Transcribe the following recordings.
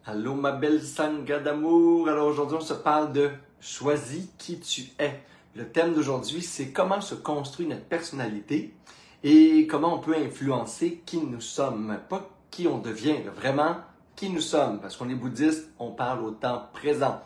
Allô ma belle sangha d'amour. Alors aujourd'hui on se parle de choisis qui tu es. Le thème d'aujourd'hui c'est comment se construit notre personnalité et comment on peut influencer qui nous sommes. Pas qui on devient, mais vraiment qui nous sommes. Parce qu'on est bouddhiste, on parle au temps présent.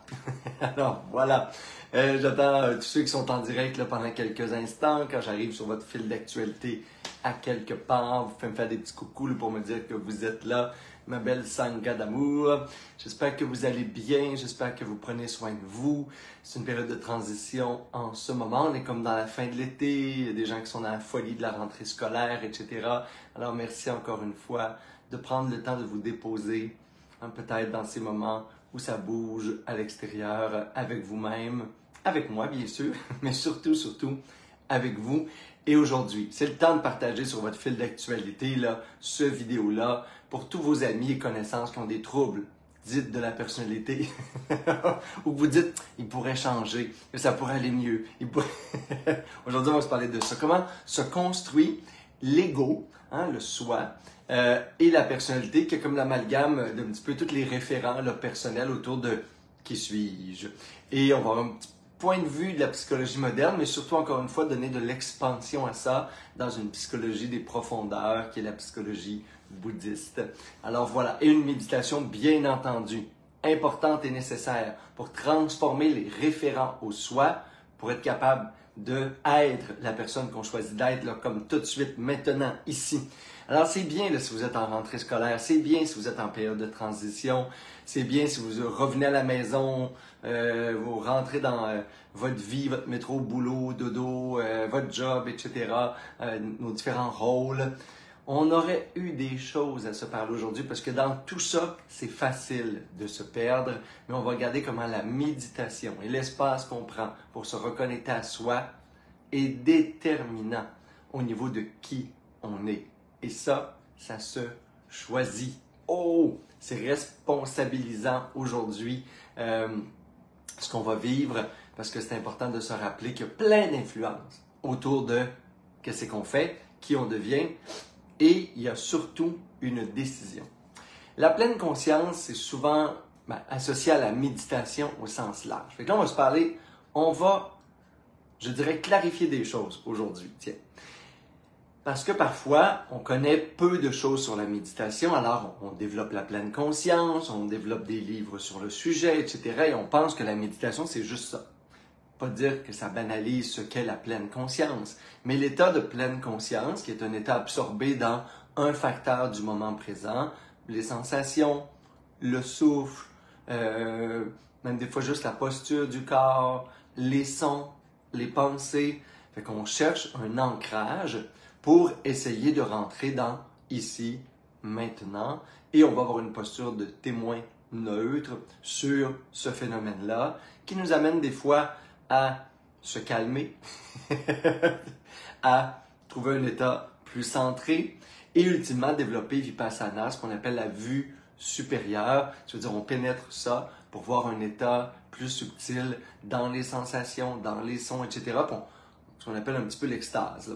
Alors voilà, j'attends tous ceux qui sont en direct là, pendant quelques instants. Quand j'arrive sur votre fil d'actualité à quelque part, vous pouvez me faire des petits coucous là, pour me dire que vous êtes là. Ma belle sangha d'amour. J'espère que vous allez bien, j'espère que vous prenez soin de vous. C'est une période de transition en ce moment. On est comme dans la fin de l'été, il y a des gens qui sont dans la folie de la rentrée scolaire, etc. Alors merci encore une fois de prendre le temps de vous déposer, peut-être dans ces moments où ça bouge à l'extérieur, avec vous-même, avec moi bien sûr, mais surtout avec vous. Et aujourd'hui, c'est le temps de partager sur votre fil d'actualité ce vidéo-là pour tous vos amis et connaissances qui ont des troubles, dites de la personnalité, ou vous dites, il pourrait changer, que ça pourrait aller mieux. Aujourd'hui, on va se parler de ça. Comment se construit l'ego, le soi, et la personnalité, qui est comme l'amalgame d'un petit peu tous les référents personnels autour de qui suis-je. Et on va avoir un petit point de vue de la psychologie moderne, mais surtout, encore une fois, donner de l'expansion à ça dans une psychologie des profondeurs, qui est la psychologie bouddhiste. Alors voilà, et une méditation, bien entendu, importante et nécessaire pour transformer les référents au soi, pour être capable d'être la personne qu'on choisit d'être, comme tout de suite, maintenant, ici. Alors c'est bien là, si vous êtes en rentrée scolaire, c'est bien si vous êtes en période de transition, c'est bien si vous revenez à la maison, vous rentrez dans votre vie, votre métro, boulot, dodo, votre job, etc., nos différents rôles. On aurait eu des choses à se parler aujourd'hui parce que dans tout ça, c'est facile de se perdre, mais on va regarder comment la méditation et l'espace qu'on prend pour se reconnecter à soi est déterminant au niveau de qui on est. Et ça se choisit. Oh, c'est responsabilisant aujourd'hui ce qu'on va vivre parce que c'est important de se rappeler qu'il y a plein d'influences autour de qu'est-ce qu'on fait, qui on devient. Et il y a surtout une décision. La pleine conscience, c'est souvent associé à la méditation au sens large. Fait que là, on va se parler, on va, je dirais, clarifier des choses aujourd'hui. Tiens. Parce que parfois, on connaît peu de choses sur la méditation, alors on développe la pleine conscience, on développe des livres sur le sujet, etc. Et on pense que la méditation, c'est juste ça. Pas dire que ça banalise ce qu'est la pleine conscience, mais l'état de pleine conscience, qui est un état absorbé dans un facteur du moment présent, les sensations, le souffle, même des fois juste la posture du corps, les sons, les pensées. Fait qu'on cherche un ancrage pour essayer de rentrer dans ici, maintenant, et on va avoir une posture de témoin neutre sur ce phénomène-là, qui nous amène des fois à se calmer, à trouver un état plus centré et ultimement développer Vipassana, ce qu'on appelle la vue supérieure. C'est-à-dire on pénètre ça pour voir un état plus subtil dans les sensations, dans les sons, etc. Ce qu'on appelle un petit peu l'extase.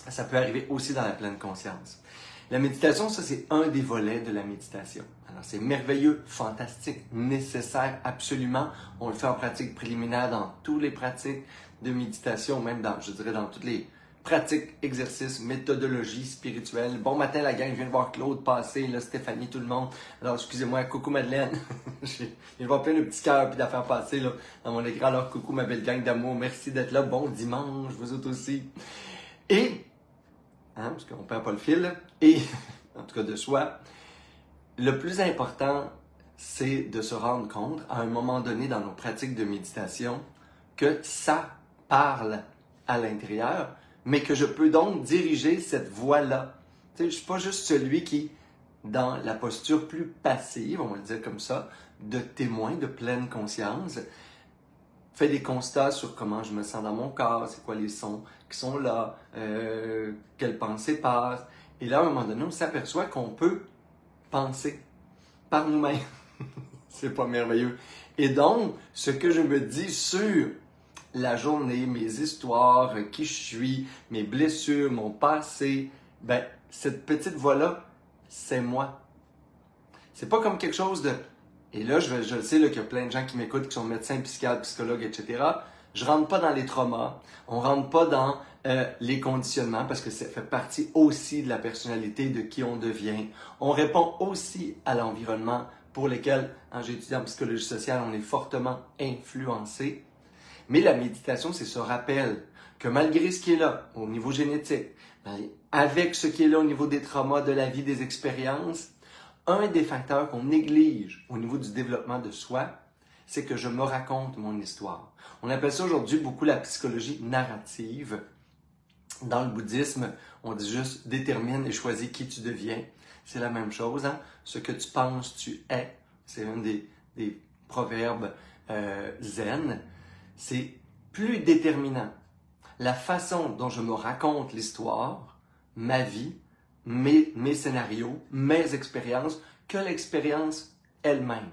Ça peut arriver aussi dans la pleine conscience. La méditation, ça c'est un des volets de la méditation. Alors c'est merveilleux, fantastique, nécessaire, absolument. On le fait en pratique préliminaire dans toutes les pratiques de méditation, même dans, je dirais, dans toutes les pratiques, exercices, méthodologies spirituelles. Bon matin la gang, je viens de voir Claude passer, là, Stéphanie, tout le monde. Alors excusez-moi, coucou Madeleine. Je viens de voir plein de petits cœurs puis d'affaires passer là, dans mon écran. Alors coucou ma belle gang d'amour, merci d'être là. Bon dimanche, vous autres aussi. Et parce qu'on ne perd pas le fil, et en tout cas de soi, le plus important, c'est de se rendre compte, à un moment donné dans nos pratiques de méditation, que ça parle à l'intérieur, mais que je peux donc diriger cette voie-là. Tu sais, je ne suis pas juste celui qui, dans la posture plus passive, on va le dire comme ça, de témoin, de pleine conscience, fait des constats sur comment je me sens dans mon corps, c'est quoi les sons qui sont là, quelles pensées passent. Et là, à un moment donné, on s'aperçoit qu'on peut penser par nous-mêmes. C'est pas merveilleux. Et donc, ce que je me dis sur la journée, mes histoires, qui je suis, mes blessures, mon passé, cette petite voix-là, c'est moi. C'est pas comme quelque chose de... Et là, je le sais qu'il y a plein de gens qui m'écoutent, qui sont médecins, psychiatres, psychologues, etc. Je rentre pas dans les traumas. On rentre pas dans les conditionnements parce que ça fait partie aussi de la personnalité, de qui on devient. On répond aussi à l'environnement pour lequel, j'ai étudié en psychologie sociale, on est fortement influencé. Mais la méditation, c'est ce rappel que malgré ce qui est là au niveau génétique, avec ce qui est là au niveau des traumas, de la vie, des expériences, un des facteurs qu'on néglige au niveau du développement de soi, c'est que je me raconte mon histoire. On appelle ça aujourd'hui beaucoup la psychologie narrative. Dans le bouddhisme, on dit juste détermine et choisis qui tu deviens. C'est la même chose, hein? Ce que tu penses, tu es. C'est un des proverbes zen. C'est plus déterminant. La façon dont je me raconte l'histoire, ma vie, mes scénarios, mes expériences, que l'expérience elle-même.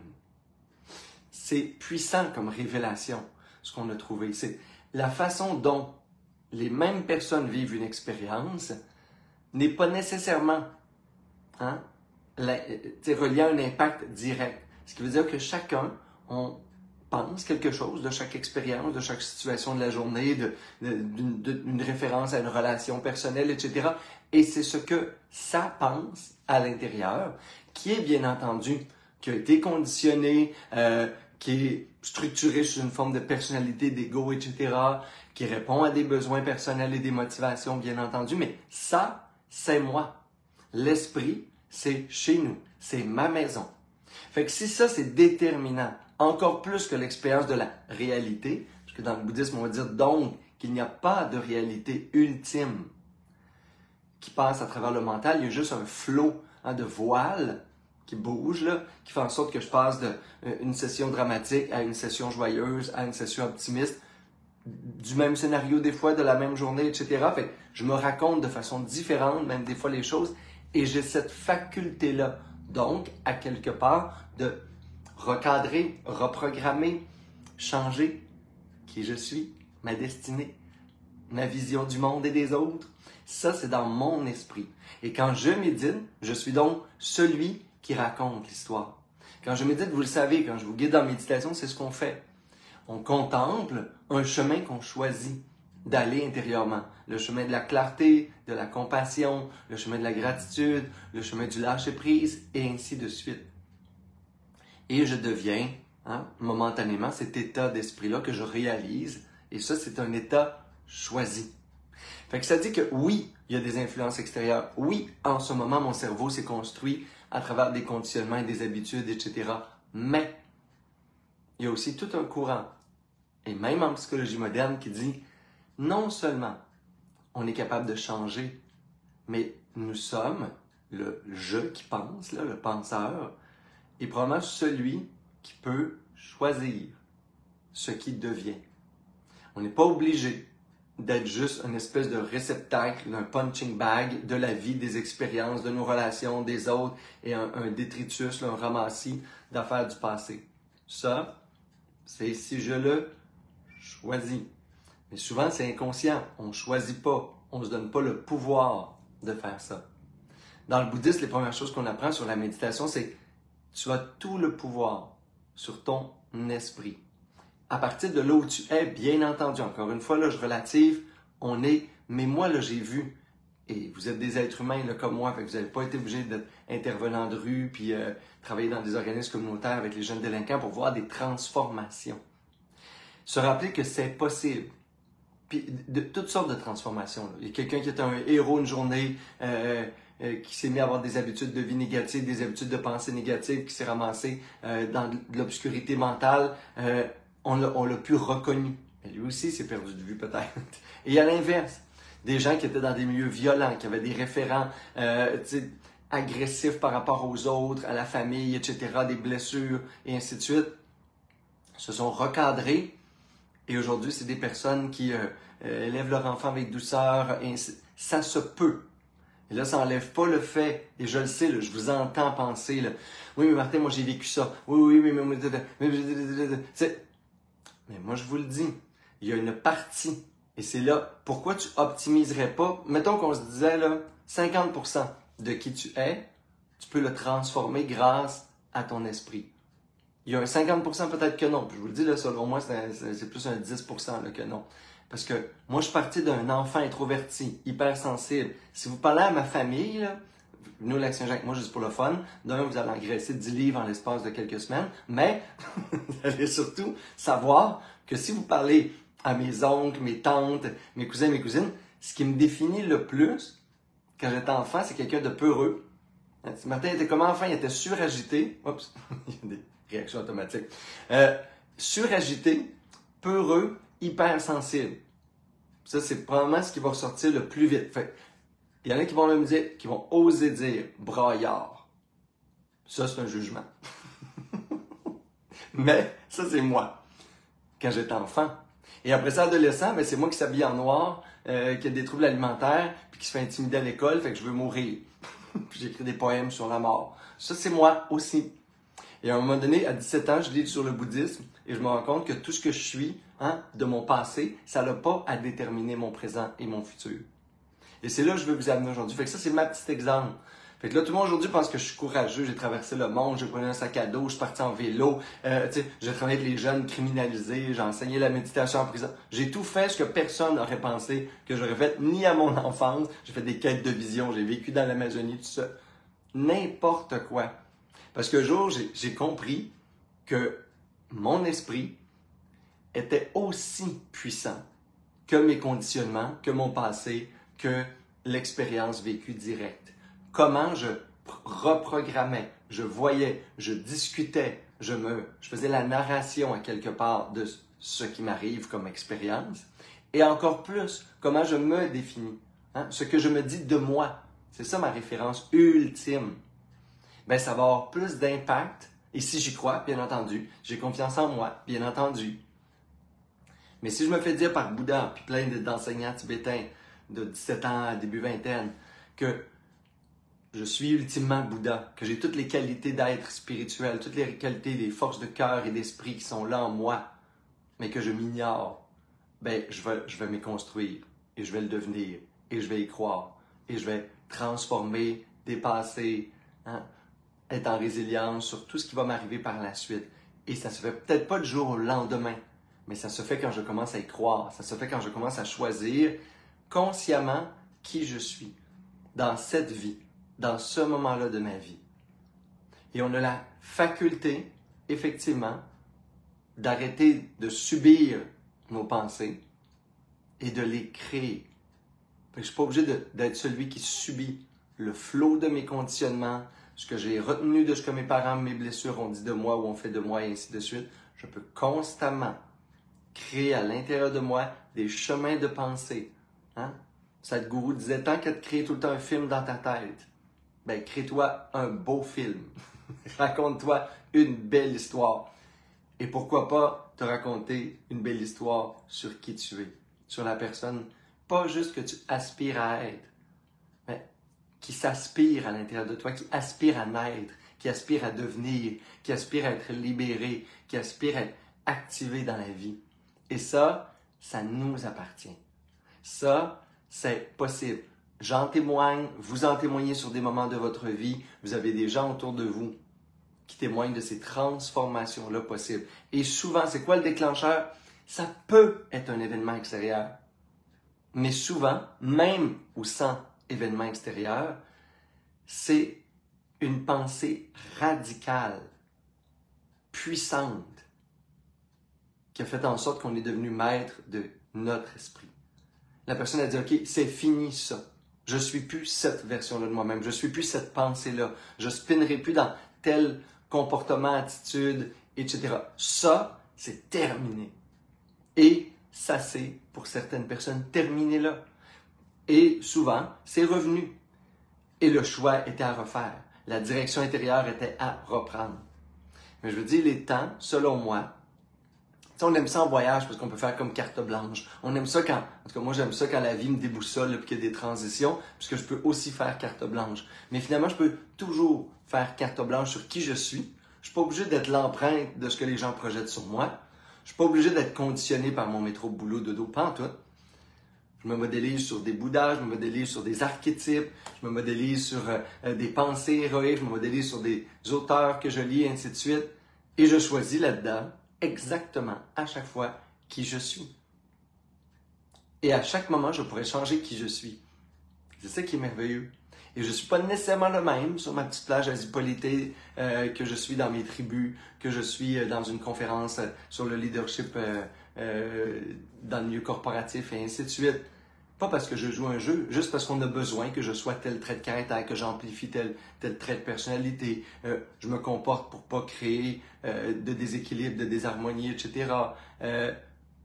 C'est puissant comme révélation, ce qu'on a trouvé. C'est la façon dont les mêmes personnes vivent une expérience n'est pas nécessairement relié à un impact direct. Ce qui veut dire que chacun, on pense quelque chose de chaque expérience, de chaque situation de la journée, d'une référence à une relation personnelle, etc. Et c'est ce que ça pense à l'intérieur, qui est bien entendu, qui a été conditionné, qui est structuré sur une forme de personnalité, d'ego, etc., qui répond à des besoins personnels et des motivations, bien entendu, mais ça, c'est moi. L'esprit, c'est chez nous, c'est ma maison. Fait que si ça, c'est déterminant, encore plus que l'expérience de la réalité, parce que dans le bouddhisme, on va dire donc qu'il n'y a pas de réalité ultime qui passe à travers le mental, il y a juste un flot de voile qui bouge, là, qui fait en sorte que je passe d'une session dramatique à une session joyeuse, à une session optimiste, du même scénario des fois, de la même journée, etc. Fait que je me raconte de façon différente, même des fois les choses, et j'ai cette faculté-là, donc, à quelque part, de recadrer, reprogrammer, changer qui je suis, ma destinée, ma vision du monde et des autres. Ça, c'est dans mon esprit. Et quand je médite, je suis donc celui qui raconte l'histoire. Quand je médite, vous le savez, quand je vous guide en méditation, c'est ce qu'on fait. On contemple un chemin qu'on choisit d'aller intérieurement. Le chemin de la clarté, de la compassion, le chemin de la gratitude, le chemin du lâcher-prise, et ainsi de suite. Et je deviens, momentanément, cet état d'esprit-là que je réalise. Et ça, c'est un état choisi. Fait que ça dit que oui, il y a des influences extérieures. Oui, en ce moment, mon cerveau s'est construit à travers des conditionnements et des habitudes, etc. Mais il y a aussi tout un courant, et même en psychologie moderne, qui dit non seulement on est capable de changer, mais nous sommes le je qui pense, là, le penseur, et probablement celui qui peut choisir ce qui devient. On n'est pas obligé d'être juste une espèce de réceptacle, d'un punching bag de la vie, des expériences, de nos relations, des autres, et un détritus, un ramassis d'affaires du passé. Ça, c'est si je le choisis. Mais souvent, c'est inconscient. On ne choisit pas. On ne se donne pas le pouvoir de faire ça. Dans le bouddhisme, les premières choses qu'on apprend sur la méditation, c'est que tu as tout le pouvoir sur ton esprit. À partir de là où tu es, bien entendu, encore une fois, là, je relative, on est, mais moi, là, j'ai vu, et vous êtes des êtres humains là, comme moi, fait que vous n'avez pas été obligé d'être intervenant de rue, puis travailler dans des organismes communautaires avec les jeunes délinquants pour voir des transformations. Se rappeler que c'est possible. Puis de toutes sortes de transformations. Là. Il y a quelqu'un qui était un héros une journée, qui s'est mis à avoir des habitudes de vie négatives, des habitudes de pensée négatives, qui s'est ramassé dans de l'obscurité mentale. On l'a plus reconnu. Et lui aussi s'est perdu de vue peut-être. Et à l'inverse, des gens qui étaient dans des milieux violents, qui avaient des référents agressifs par rapport aux autres, à la famille, etc., des blessures, et ainsi de suite, se sont recadrés. Et aujourd'hui, c'est des personnes qui élèvent leur enfant avec douceur. Et ça se peut. Et là, ça n'enlève pas le fait, et je le sais, là, je vous entends penser, là, oui, mais Martin, moi j'ai vécu ça. Oui, mais moi je vous le dis, il y a une partie, et c'est là, pourquoi tu optimiserais pas, mettons qu'on se disait, là, 50% de qui tu es, tu peux le transformer grâce à ton esprit. Il y a un 50% peut-être que non. Puis je vous le dis, là, selon moi, c'est plus un 10% là, que non. Parce que moi, je suis parti d'un enfant introverti, hypersensible. Si vous parlez à ma famille, là, nous, Lac-Saint-Jacques, moi, juste pour le fun, d'un, vous allez engraisser 10 livres en l'espace de quelques semaines, mais vous allez surtout savoir que si vous parlez à mes oncles, mes tantes, mes cousins, mes cousines, ce qui me définit le plus, quand j'étais enfant, c'est quelqu'un de peureux. Martin était comme enfant, il était suragité. Oups, il y a des réactions automatiques. Suragité, peureux, hypersensible. Ça, c'est probablement ce qui va ressortir le plus vite. Fait, il y en a qui vont me dire, qui vont oser dire braillard. Ça, c'est un jugement. Mais ça, c'est moi, quand j'étais enfant. Et après ça, adolescent, ben, c'est moi qui s'habille en noir, qui a des troubles alimentaires, puis qui se fait intimider à l'école, fait que je veux mourir. Puis j'écris des poèmes sur la mort. Ça, c'est moi aussi. Et à un moment donné, à 17 ans, je lis sur le bouddhisme et je me rends compte que tout ce que je suis, de mon passé, ça n'a pas à déterminer mon présent et mon futur. Et c'est là que je veux vous amener aujourd'hui. Fait que ça, c'est ma petite exemple. Fait que là, tout le monde aujourd'hui pense que je suis courageux, j'ai traversé le monde, j'ai pris un sac à dos, je suis parti en vélo, j'ai travaillé avec les jeunes criminalisés, j'ai enseigné la méditation en prison. J'ai tout fait ce que personne n'aurait pensé que j'aurais fait, ni à mon enfance. J'ai fait des quêtes de vision, j'ai vécu dans l'Amazonie, tout ça. N'importe quoi. Parce qu'un jour, j'ai compris que mon esprit était aussi puissant que mes conditionnements, que mon passé, que l'expérience vécue directe. Comment je reprogrammais, je voyais, je discutais, je faisais la narration à quelque part de ce qui m'arrive comme expérience. Et encore plus, comment je me définis, ce que je me dis de moi. C'est ça ma référence ultime. Ben, ça va avoir plus d'impact. Et si j'y crois, bien entendu, j'ai confiance en moi, bien entendu. Mais si je me fais dire par Bouddha, puis plein d'enseignants tibétains de 17 ans à début vingtaine, que je suis ultimement Bouddha, que j'ai toutes les qualités d'être spirituel, toutes les qualités des forces de cœur et d'esprit qui sont là en moi, mais que je m'ignore, ben, je vais m'y construire, et je vais le devenir, et je vais y croire, et je vais transformer, dépasser, être en résilience sur tout ce qui va m'arriver par la suite. Et ça se fait peut-être pas du jour au lendemain, mais ça se fait quand je commence à y croire, ça se fait quand je commence à choisir consciemment qui je suis dans cette vie, dans ce moment-là de ma vie. Et on a la faculté, effectivement, d'arrêter de subir nos pensées et de les créer. Je ne suis pas obligé d'être celui qui subit le flot de mes conditionnements, ce que j'ai retenu de ce que mes parents, mes blessures ont dit de moi ou ont fait de moi et ainsi de suite. Je peux constamment créer à l'intérieur de moi des chemins de pensée. Sadhguru disait, tant qu'à te créer tout le temps un film dans ta tête, ben crée-toi un beau film. Raconte-toi une belle histoire. Et pourquoi pas te raconter une belle histoire sur qui tu es, sur la personne, pas juste que tu aspires à être, mais qui s'aspire à l'intérieur de toi, qui aspire à naître, qui aspire à devenir, qui aspire à être libéré, qui aspire à être activé dans la vie. Et ça nous appartient. Ça, c'est possible. J'en témoigne, vous en témoignez sur des moments de votre vie, vous avez des gens autour de vous qui témoignent de ces transformations-là possibles. Et souvent, c'est quoi le déclencheur? Ça peut être un événement extérieur. Mais souvent, même ou sans événement extérieur, c'est une pensée radicale, puissante, qui a fait en sorte qu'on est devenu maître de notre esprit. La personne a dit, OK, c'est fini ça. Je suis plus cette version-là de moi-même. Je suis plus cette pensée-là. Je spinnerai plus dans tel comportement, attitude, etc. Ça, c'est terminé. Et ça, c'est, pour certaines personnes, terminé là. Et souvent, c'est revenu. Et le choix était à refaire. La direction intérieure était à reprendre. Mais je veux dire, les temps, selon moi, on aime ça en voyage parce qu'on peut faire comme carte blanche. On aime ça quand, en tout cas moi j'aime ça quand la vie me déboussole et qu'il y a des transitions, puisque je peux aussi faire carte blanche. Mais finalement, je peux toujours faire carte blanche sur qui je suis. Je suis pas obligé d'être l'empreinte de ce que les gens projettent sur moi. Je suis pas obligé d'être conditionné par mon métro boulot dodo, pas en tout. Je me modélise sur des Bouddhas, je me modélise sur des archétypes, je me modélise sur des pensées héroïques, je me modélise sur des auteurs que je lis, et ainsi de suite. Et je choisis là-dedans exactement à chaque fois qui je suis. Et à chaque moment, je pourrais changer qui je suis. C'est ça qui est merveilleux. Et je ne suis pas nécessairement le même sur ma petite plage Asipolité que je suis dans mes tribus, que je suis dans une conférence sur le leadership dans le milieu corporatif et ainsi de suite. Pas parce que je joue un jeu, juste parce qu'on a besoin que je sois tel trait de caractère, que j'amplifie tel trait de personnalité. Je me comporte pour pas créer de déséquilibre, de désharmonie, etc.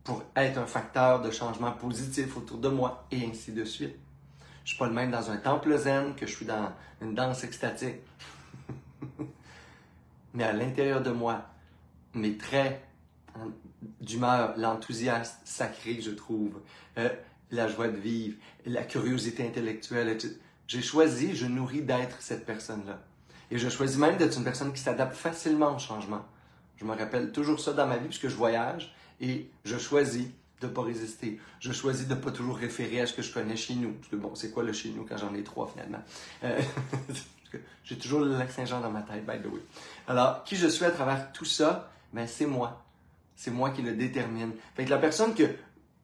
Pour être un facteur de changement positif autour de moi et ainsi de suite. Je suis pas le même dans un temple zen que je suis dans une danse extatique. Mais à l'intérieur de moi, mes traits d'humeur, l'enthousiasme sacré, je trouve, la joie de vivre, la curiosité intellectuelle, etc. J'ai choisi, je nourris d'être cette personne-là. Et je choisis même d'être une personne qui s'adapte facilement au changement. Je me rappelle toujours ça dans ma vie puisque je voyage et je choisis de ne pas résister. Je choisis de ne pas toujours référer à ce que je connais chez nous. Parce que bon, c'est quoi le chez nous quand j'en ai 3 finalement? J'ai toujours le lac Saint-Jean dans ma tête, by the way. Alors, qui je suis à travers tout ça? Ben, c'est moi. C'est moi qui le détermine. Fait que la personne que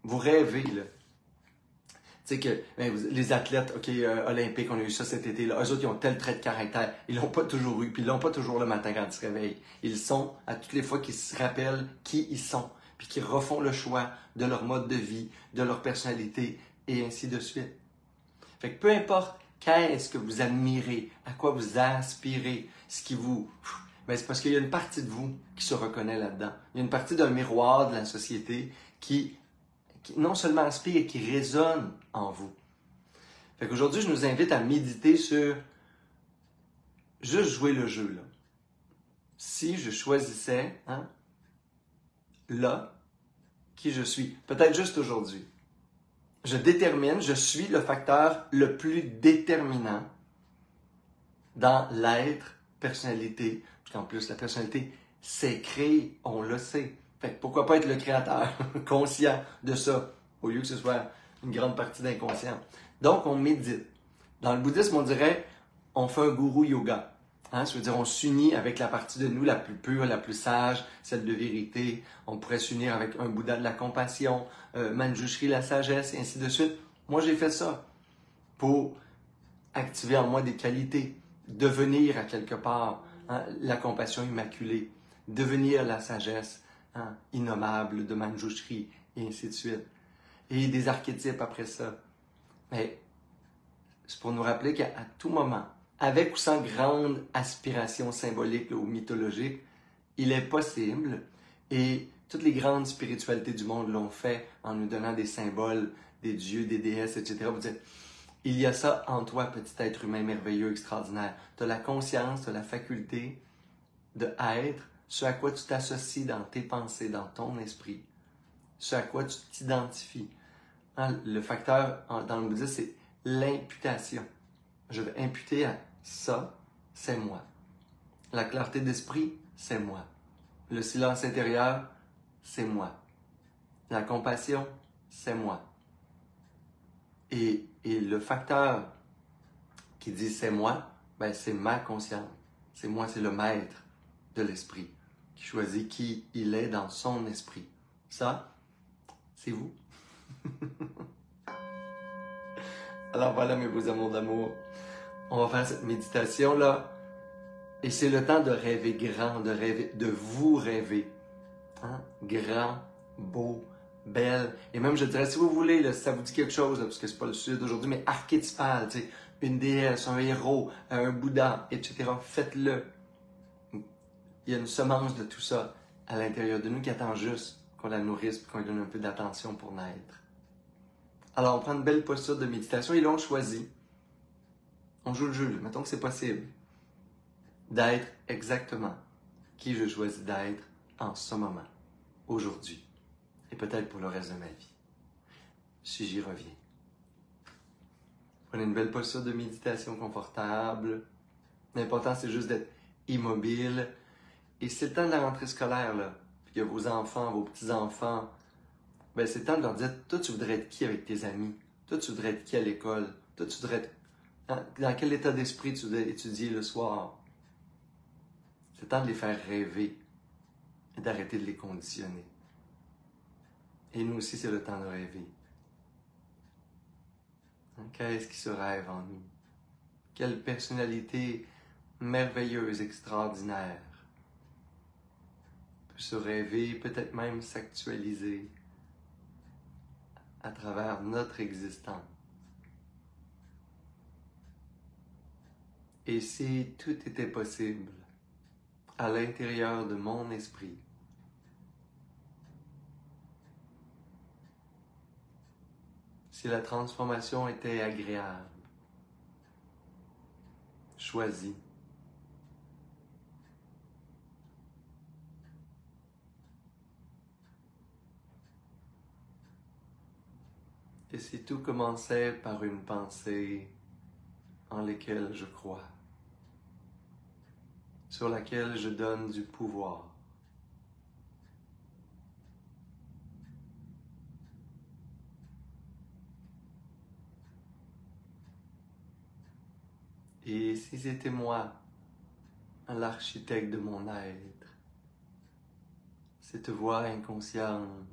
vous rêvez, là, tu sais que les athlètes olympiques, on a eu ça cet été, là, eux autres, ils ont tel trait de caractère. Ils l'ont pas toujours eu, puis ils l'ont pas toujours le matin quand ils se réveillent. Ils sont, à toutes les fois qu'ils se rappellent qui ils sont, puis qu'ils refont le choix de leur mode de vie, de leur personnalité, et ainsi de suite. Fait que peu importe qu'est-ce que vous admirez, à quoi vous aspirez, ce qui vous... Ben c'est parce qu'il y a une partie de vous qui se reconnaît là-dedans. Il y a une partie d'un miroir de la société qui non seulement aspire et qui résonne en vous. Fait qu'aujourd'hui, je nous invite à méditer sur juste jouer le jeu, là. Si je choisissais, là, qui je suis, peut-être juste aujourd'hui, je détermine, je suis le facteur le plus déterminant dans l'être, personnalité, parce qu'en plus, la personnalité, c'est créé, on le sait. Fait que pourquoi pas être le créateur, conscient de ça, au lieu que ce soit une grande partie d'inconscient. Donc, on médite. Dans le bouddhisme, on dirait, on fait un gourou yoga. Ça veut dire, on s'unit avec la partie de nous la plus pure, la plus sage, celle de vérité. On pourrait s'unir avec un Bouddha de la compassion, Manjushri, la sagesse, et ainsi de suite. Moi, j'ai fait ça pour activer en moi des qualités, devenir à quelque part la compassion immaculée, devenir la sagesse innommable de Manjushri, et ainsi de suite. Et des archétypes après ça. Mais c'est pour nous rappeler qu'à tout moment, avec ou sans grande aspiration symbolique ou mythologique, il est possible, et toutes les grandes spiritualités du monde l'ont fait en nous donnant des symboles, des dieux, des déesses, etc. Vous dites, il y a ça en toi, petit être humain merveilleux, extraordinaire. Tu as la conscience, tu as la faculté de être ce à quoi tu t'associes dans tes pensées, dans ton esprit, ce à quoi tu t'identifies. Le facteur dans le bouddhisme, c'est l'imputation. Je vais imputer à ça, c'est moi. La clarté d'esprit, c'est moi. Le silence intérieur, c'est moi. La compassion, c'est moi. Et le facteur qui dit c'est moi, ben c'est ma conscience. C'est moi, c'est le maître de l'esprit qui choisit qui il est dans son esprit. Ça, c'est vous. Alors voilà mes beaux amours d'amour. On va faire cette méditation-là. Et c'est le temps de rêver grand, de rêver, de vous rêver. Grand, beau, belle. Et même, je dirais, si vous voulez, là, si ça vous dit quelque chose, là, parce que c'est pas le sujet d'aujourd'hui, mais archétypal, tu sais, une déesse, un héros, un Bouddha, etc. Faites-le. Il y a une semence de tout ça à l'intérieur de nous qui attend juste qu'on la nourrisse et qu'on lui donne un peu d'attention pour naître. Alors, on prend une belle posture de méditation et là, on choisit. On joue le jeu, mettons que c'est possible, d'être exactement qui je choisis d'être en ce moment, aujourd'hui, et peut-être pour le reste de ma vie, si j'y reviens. Prenez une belle posture de méditation confortable. L'important, c'est juste d'être immobile. Et c'est le temps de la rentrée scolaire, là. Puis il y a vos enfants, vos petits-enfants. Ben, c'est le temps de leur dire, toi, tu voudrais être qui avec tes amis? Toi, tu voudrais être qui à l'école? Toi, tu voudrais être... Dans quel état d'esprit tu voudrais étudier le soir? C'est temps de les faire rêver et d'arrêter de les conditionner. Et nous aussi, c'est le temps de rêver. Qu'est-ce qui se rêve en nous? Quelle personnalité merveilleuse, extraordinaire peut se rêver, peut-être même s'actualiser à travers notre existence. Et si tout était possible à l'intérieur de mon esprit, si la transformation était agréable, choisie, et si tout commençait par une pensée en laquelle je crois, sur laquelle je donne du pouvoir, et si c'était moi, l'architecte de mon être, cette voix inconsciente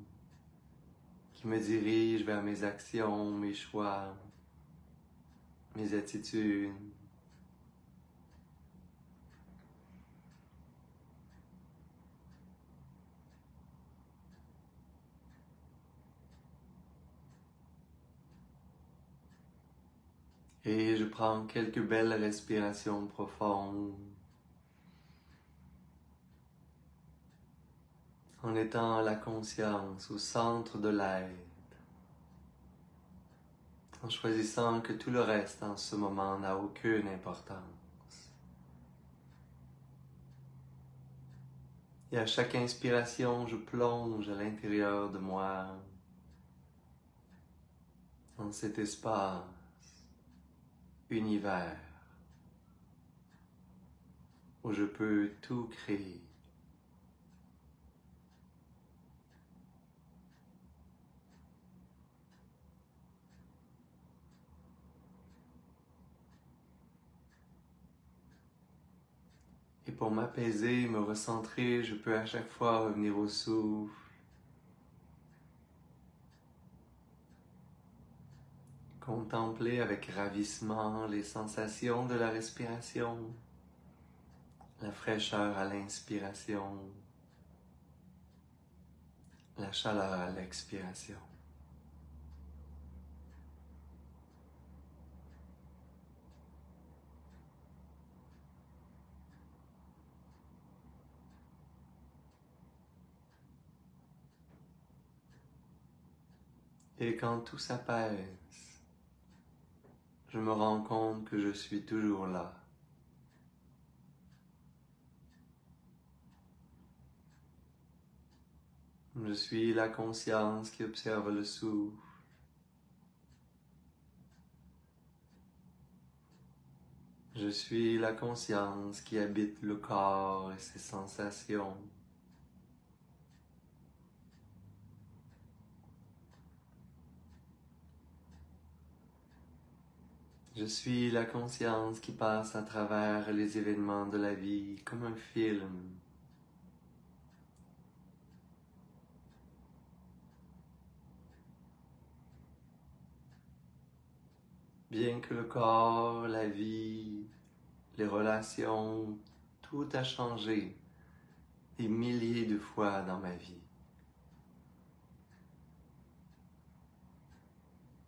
qui me dirige vers mes actions, mes choix, mes attitudes. Et je prends quelques belles respirations profondes en étant la conscience au centre de l'être, en choisissant que tout le reste en ce moment n'a aucune importance. Et à chaque inspiration, je plonge à l'intérieur de moi, dans cet espace, univers, où je peux tout créer. Et pour m'apaiser, me recentrer, je peux à chaque fois revenir au souffle, contempler avec ravissement les sensations de la respiration, la fraîcheur à l'inspiration, la chaleur à l'expiration. Et quand tout s'apaise, je me rends compte que je suis toujours là. Je suis la conscience qui observe le souffle. Je suis la conscience qui habite le corps et ses sensations. Je suis la conscience qui passe à travers les événements de la vie comme un film. Bien que le corps, la vie, les relations, tout a changé des milliers de fois dans ma vie.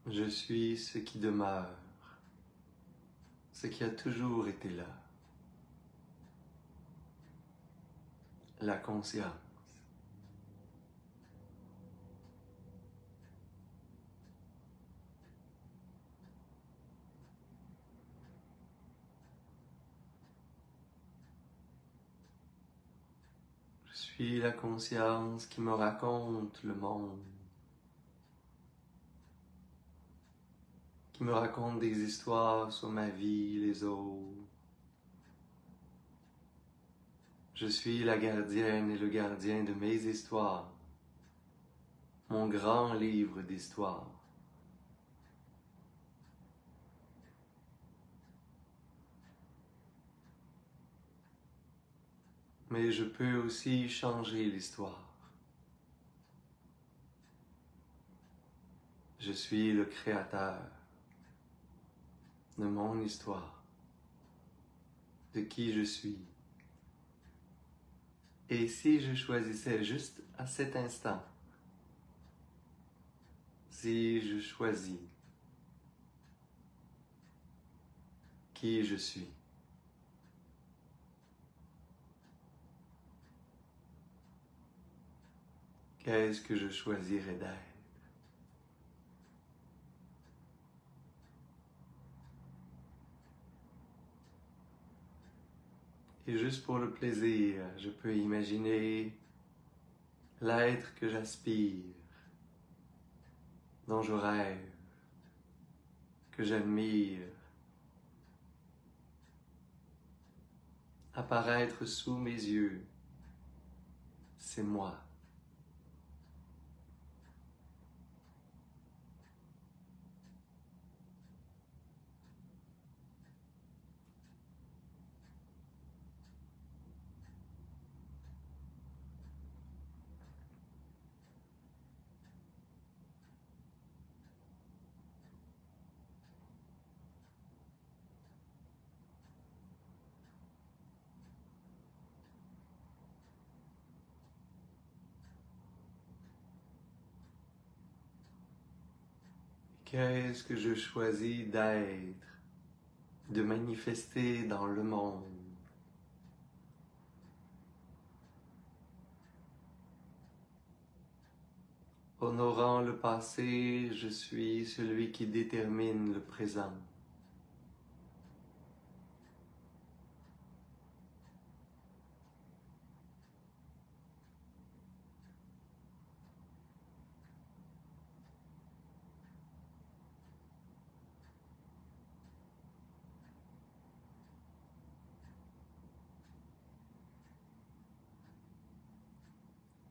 Je suis ce qui demeure, ce qui a toujours été là, la conscience. Je suis la conscience qui me raconte le monde, qui me raconte des histoires sur ma vie, les autres. Je suis la gardienne et le gardien de mes histoires, mon grand livre d'histoire. mais je peux aussi changer l'histoire. Je suis le créateur de mon histoire, de qui je suis. Et si je choisissais juste à cet instant, si je choisis qui je suis, qu'est-ce que je choisirais d'être? Et juste pour le plaisir, je peux imaginer l'être que j'aspire, dont je rêve, que j'admire, apparaître sous mes yeux. C'est moi. Qu'est-ce que je choisis d'être, de manifester dans le monde? Honorant le passé, je suis celui qui détermine le présent.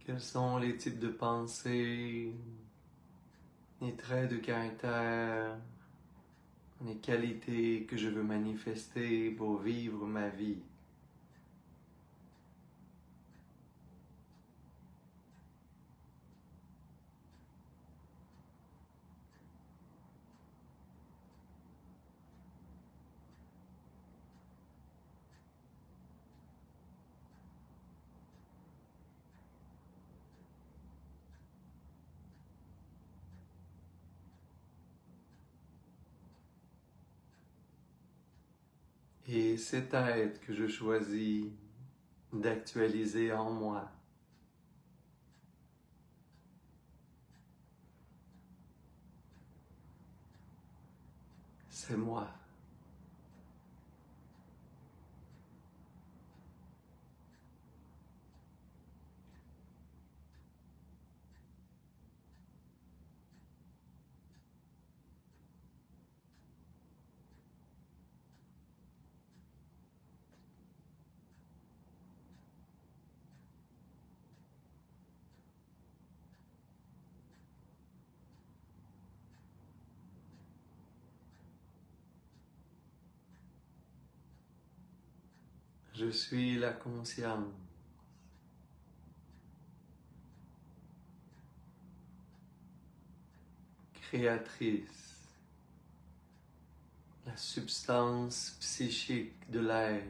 Quels sont les types de pensées, les traits de caractère, les qualités que je veux manifester pour vivre ma vie? Et cet être que je choisis d'actualiser en moi, c'est moi. Je suis la conscience. Créatrice, la substance psychique de l'être.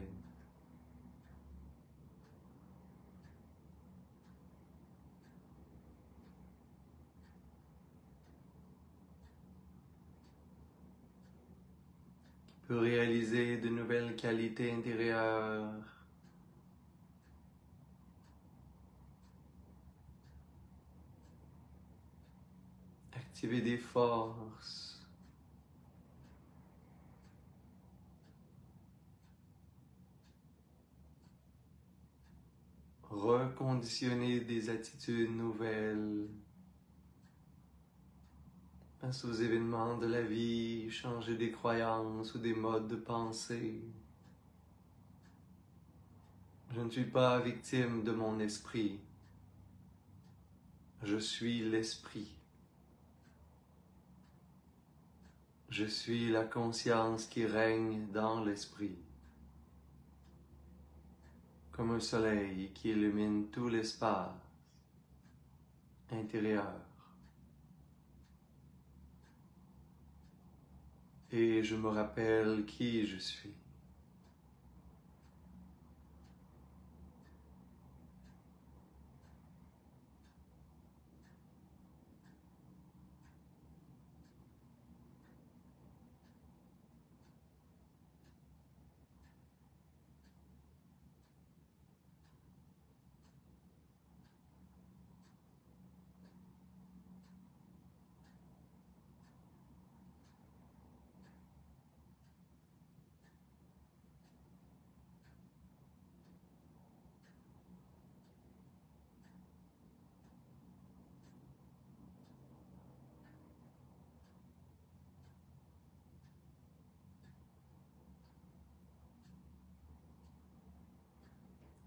Peut réaliser de nouvelles qualités intérieures, activer des forces, reconditionner des attitudes nouvelles face aux événements de la vie, changer des croyances ou des modes de pensée. Je ne suis pas victime de mon esprit. Je suis l'esprit. Je suis la conscience qui règne dans l'esprit. comme un soleil qui illumine tout l'espace intérieur. Et je me rappelle qui je suis.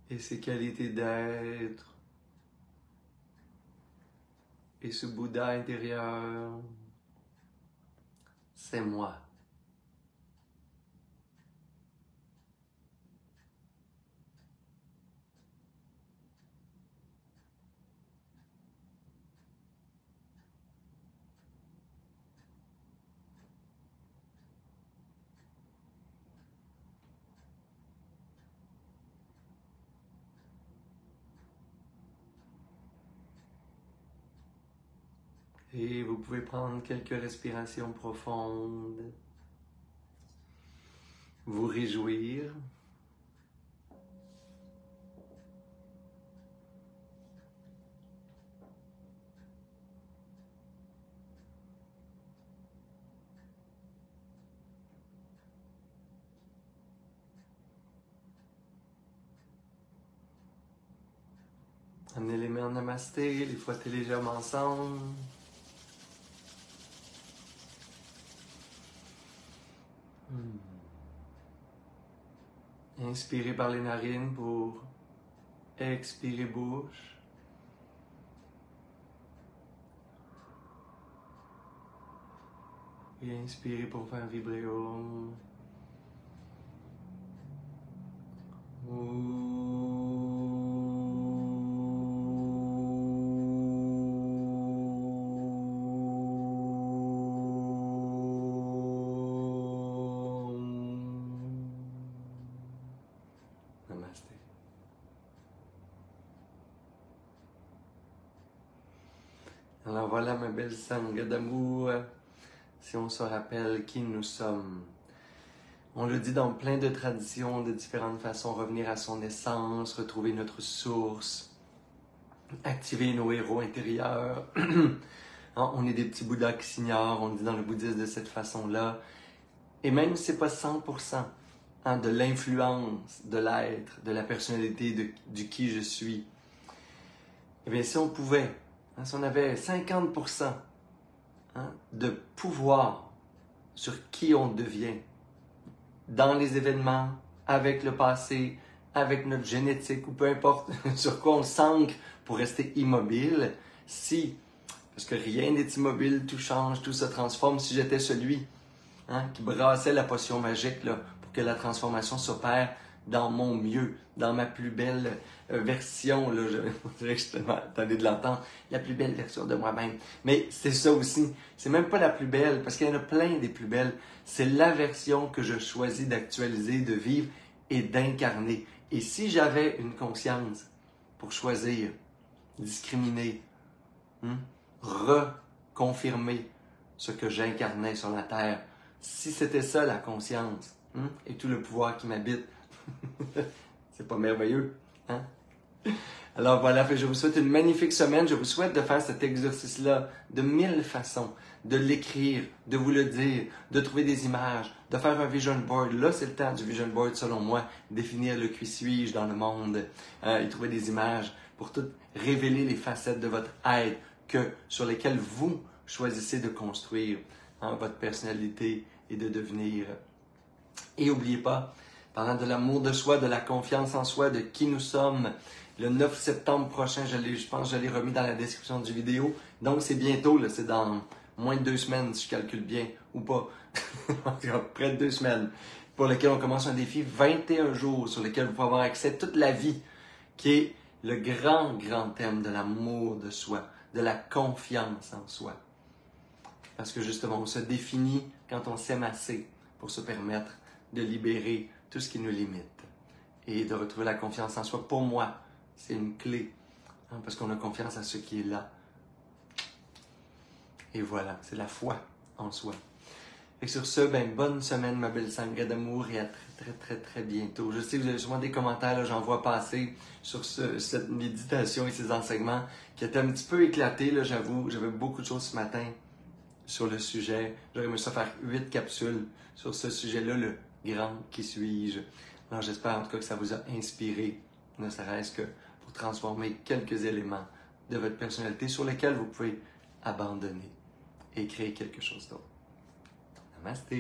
Et ces qualités d'être, et ce Bouddha intérieur, c'est moi. Et vous pouvez prendre quelques respirations profondes, vous réjouir. Amenez les mains en namasté, les frottez légèrement ensemble. Inspirez par les narines pour expirer bouche. Et inspirez pour faire vibrer Om. Namasté. Alors voilà ma belle Sangha d'amour, si on se rappelle qui nous sommes. On le dit dans plein de traditions, de différentes façons, revenir à son essence, retrouver notre source, activer nos héros intérieurs. On est des petits Bouddhas qui s'ignorent, on le dit dans le bouddhisme de cette façon-là. Et même si ce n'est pas 100% de l'influence de l'être, de la personnalité, du qui je suis, eh bien si on pouvait, si on avait 50% de pouvoir sur qui on devient, dans les événements, avec le passé, avec notre génétique ou peu importe sur quoi on s'ancre pour rester immobile, parce que rien n'est immobile, tout change, tout se transforme, si j'étais celui qui brassait la potion magique là, pour que la transformation s'opère dans mon mieux, dans ma plus belle version, là, je dirais que je suis tellement attendez de l'entendre, la plus belle version de moi-même. Mais c'est ça aussi, c'est même pas la plus belle, parce qu'il y en a plein des plus belles. C'est la version que je choisis d'actualiser, de vivre et d'incarner. Et si j'avais une conscience pour choisir, discriminer, reconfirmer ce que j'incarnais sur la Terre, si c'était ça la conscience et tout le pouvoir qui m'habite, c'est pas merveilleux, hein? Alors voilà, je vous souhaite une magnifique semaine. Je vous souhaite de faire cet exercice-là de 1000 façons, de l'écrire, de vous le dire, de trouver des images, de faire un vision board. Là, c'est le temps du vision board, selon moi, définir le qui suis-je dans le monde et trouver des images pour tout révéler les facettes de votre être sur lesquelles vous choisissez de construire votre personnalité et de devenir. Et n'oubliez pas, parlant de l'amour de soi, de la confiance en soi, de qui nous sommes, le 9 septembre prochain, je pense que je l'ai remis dans la description du vidéo. Donc c'est bientôt, c'est dans moins de 2 semaines, si je calcule bien, ou pas. En tout cas, près de 2 semaines. pour lequel on commence un défi 21 jours sur lequel vous pouvez avoir accès toute la vie, qui est le grand thème de l'amour de soi, de la confiance en soi. Parce que justement, on se définit quand on s'aime assez pour se permettre de libérer tout ce qui nous limite et de retrouver la confiance en soi. Pour moi, c'est une clé, hein, parce qu'on a confiance à ce qui est là. Et voilà, c'est la foi en soi. Et sur ce, bonne semaine, ma belle sangha d'amour, et à très bientôt. Je sais que vous avez sûrement des commentaires, là, j'en vois passer sur cette méditation et ces enseignements qui étaient un petit peu éclatés, là, j'avoue. J'avais beaucoup de choses ce matin sur le sujet. J'aurais aimé ça faire 8 capsules sur ce sujet-là, le grand qui suis-je. Alors j'espère en tout cas que ça vous a inspiré, ne serait-ce que pour transformer quelques éléments de votre personnalité sur lesquels vous pouvez abandonner et créer quelque chose d'autre. Namaste.